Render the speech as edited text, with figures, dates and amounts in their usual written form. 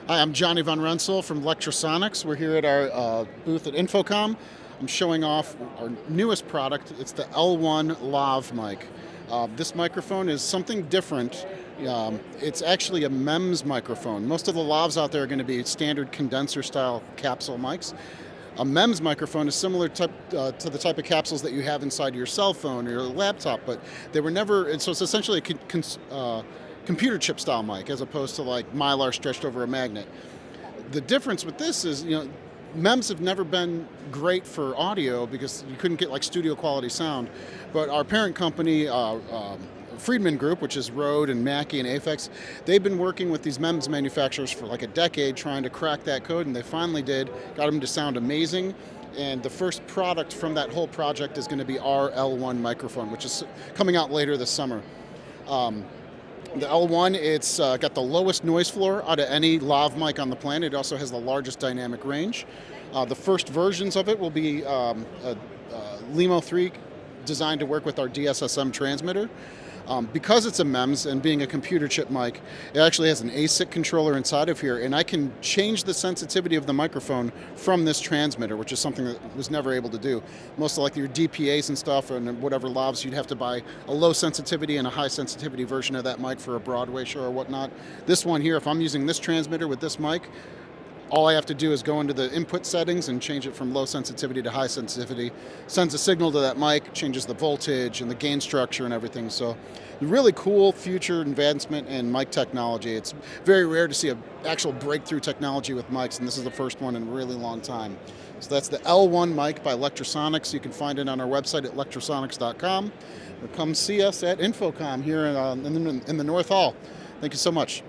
Hi, I'm Johnny Von Rensselaer from Lectrosonics. We're here at our booth at InfoComm. I'm showing off our newest product. It's the L1 Lav mic. This microphone is something different. It's actually a MEMS microphone. Most of the Lavs out there are going to be standard condenser style capsule mics. A MEMS microphone is similar to the type of capsules that you have inside your cell phone or your laptop, but they were never, and so it's essentially a computer chip style mic as opposed to like mylar stretched over a magnet. The difference with this is, MEMS have never been great for audio because you couldn't get like studio quality sound, but our parent company, Friedman Group, which is Rode and Mackie and Aphex, they've been working with these MEMS manufacturers for like a decade trying to crack that code, and they finally did, got them to sound amazing. And the first product from that whole project is going to be our L1 microphone, which is coming out later this summer. The L1, it's got the lowest noise floor out of any Lav mic on the planet. It also has the largest dynamic range. The first versions of it will be a Limo 3 designed to work with our DSSM transmitter. Because it's a MEMS and being a computer chip mic, it actually has an ASIC controller inside of here, and I can change the sensitivity of the microphone from this transmitter, which is something that was never able to do. Most of like your DPAs and stuff and whatever Lavs, you'd have to buy a low sensitivity and a high sensitivity version of that mic for a Broadway show or whatnot. This one here, if I'm using this transmitter with this mic, all I have to do is go into the input settings and change it from low sensitivity to high sensitivity. Sends a signal to that mic, changes the voltage and the gain structure and everything. So really cool future advancement in mic technology. It's very rare to see an actual breakthrough technology with mics, and this is the first one in a really long time. So that's the L1 mic by Lectrosonics. You can find it on our website at lectrosonics.com. Or come see us at InfoComm here in the North Hall. Thank you so much.